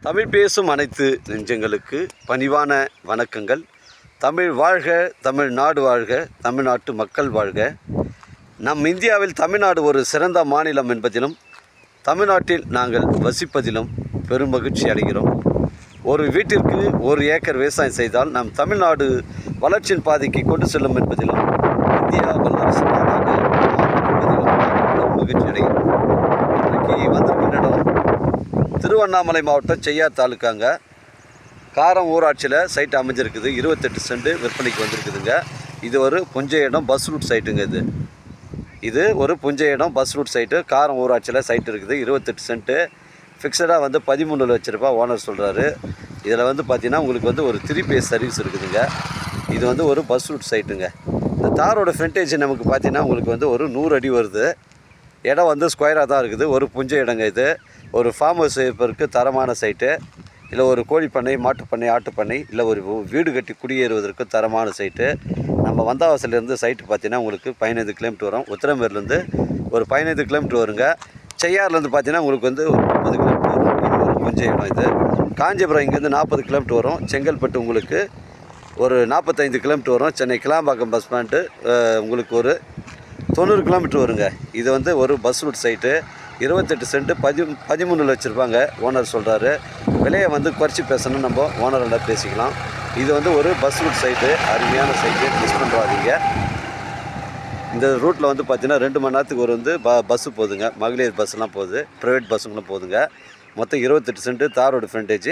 தமிழ் பேசும் அனைத்து நெஞ்சங்களுக்கு பணிவான வணக்கங்கள். தமிழ் வாழ்க, தமிழ்நாடு வாழ்க, தமிழ்நாட்டு மக்கள் வாழ்க. நம் இந்தியாவில் தமிழ்நாடு ஒரு சிறந்த மாநிலம் என்பதிலும் தமிழ்நாட்டில் நாங்கள் வசிப்பதிலும் பெரும் மகிழ்ச்சி அடைகிறோம். ஒரு வீட்டிற்கு 1 ஏக்கர் விவசாயம் செய்தால் நம் தமிழ்நாடு வளர்ச்சியின் பாதைக்கு கொண்டு செல்லும் என்பதிலும் இந்தியா வல்லரசு நாடாக என்பதிலும் பெரும் மகிழ்ச்சி அடைகிறோம். இன்றைக்கு வந்திருக்கின்ற இடம் திருவண்ணாமலை மாவட்டம் செய்யார் தாலுக்காங்க. காரம் ஊராட்சியில் சைட்டு அமைஞ்சிருக்குது. 28 சென்ட் விற்பனைக்கு வந்திருக்குதுங்க. இது ஒரு புஞ்சை இடம், பஸ் ரூட் சைட்டுங்க. இது ஒரு புஞ்சை இடம், பஸ் ரூட் சைட்டு. காரம் ஊராட்சியில் சைட்டு இருக்குது. 28 சென்ட்டு ஃபிக்ஸடாக 13 லட்ச ரூபா ஓனர் சொல்கிறாரு. இதில் பார்த்தீங்கன்னா உங்களுக்கு ஒரு 3 பேஸ் சர்வீஸ் இருக்குதுங்க. இது ஒரு பஸ் ரூட் சைட்டுங்க. இந்த தாரோட ஃப்ரண்டேஜ் நமக்கு பார்த்தீங்கன்னா உங்களுக்கு ஒரு 100 அடி வருது. இடம் ஸ்கொயராக தான் இருக்குது. ஒரு புஞ்சை இடங்க. இது ஒரு ஃபார்ம் ஹவுஸ் இருப்பதற்கு தரமான சைட்டு. இல்லை ஒரு கோழி பண்ணை, மாட்டுப்பண்ணை, ஆட்டுப்பண்ணை, இல்லை ஒரு வீடு கட்டி குடியேறுவதற்கு தரமான சைட்டு. நம்ம வந்தாவாசிலேருந்து சைட்டு பார்த்தீங்கன்னா உங்களுக்கு 15 கிலோமீட்டர் வரும். உத்திரமேர்லேருந்து ஒரு 15 கிலோமீட்டர் வருங்க. செய்யார்லேருந்து பார்த்தீங்கன்னா உங்களுக்கு ஒரு 30 கிலோமீட்டர் வரும். இது ஒரு புஞ்சை இடம். இது காஞ்சிபுரம் இங்கேருந்து 40 கிலோமீட்டர் வரும். செங்கல்பட்டு உங்களுக்கு ஒரு 45 கிலோமீட்டர் வரும். சென்னை கிளாம்பாக்கம் பஸ் ஸ்டாண்டு உங்களுக்கு ஒரு 90 கிலோமீட்டர் வருங்க. இது ஒரு பஸ் ரூட் சைட்டு. 28 சென்ட் 13 லட்ச ரூபாங்க ஓனர் சொல்கிறாரு. விலையை குறைச்சி பேசணும், நம்ம ஓனர்கிட்ட பேசிக்கலாம். இது ஒரு பஸ் ரூட் சைட்டு, அருமையான சைட்டு, மிஸ் பண்ணுறாதீங்க. இந்த ரூட்டில் பார்த்தீங்கன்னா 2 மணி நேரத்துக்கு ஒரு பஸ்ஸு போகுதுங்க. மகளிர் பஸ்ஸெலாம் போகுது, ப்ரைவேட் பஸ்ஸுங்களும் போகுதுங்க. மொத்தம் 28 சென்ட்டு தாரோட ஃப்ரண்டேஜ்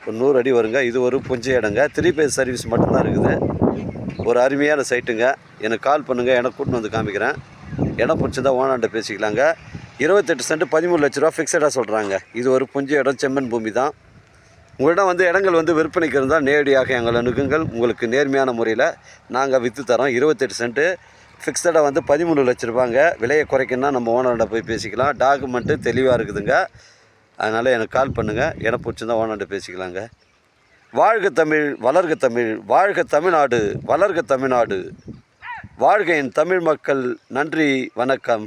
ஒரு 100 அடி வருங்க. இது ஒரு புஞ்சை இடங்க. 3 பேஸ் சர்வீஸ் மட்டும்தான் இருக்குது. ஒரு அருமையான சைட்டுங்க. எனக்கு கால் பண்ணுங்கள், எனக்கு கூட்டின்னு காமிக்கிறேன். இடம் பிடிச்சிருந்தா ஓனர்கிட்ட பேசிக்கலாங்க. 28 சென்ட் 13 லட்ச ரூபா ஃபிக்ஸடாக சொல்கிறாங்க. இது ஒரு புஞ்சை இடம், செம்மண் பூமி தான். உங்களிடம் இடங்கள் விற்பனைக்கு இருந்தால் நேரடியாக எங்களை அணுகுங்கள். உங்களுக்கு நேர்மையான முறையில் நாங்கள் விற்று தரோம். 28 சென்ட்டு ஃபிக்ஸடாக 13 லட்ச ரூபாங்க. விலையை குறைக்கணுன்னா நம்ம ஓனர்கிட்ட போய் பேசிக்கலாம். டாக்குமெண்ட்டு தெளிவாக இருக்குதுங்க. அதனால் எனக்கு கால் பண்ணுங்கள். இடம் பிடிச்சிருந்தா ஓனர்கிட்ட பேசிக்கலாங்க. வாழ்க தமிழ், வளர்க தமிழ், வாழ்க தமிழ்நாடு, வளர்க தமிழ்நாடு, வாழ்க என் தமிழ் மக்கள். நன்றி, வணக்கம்.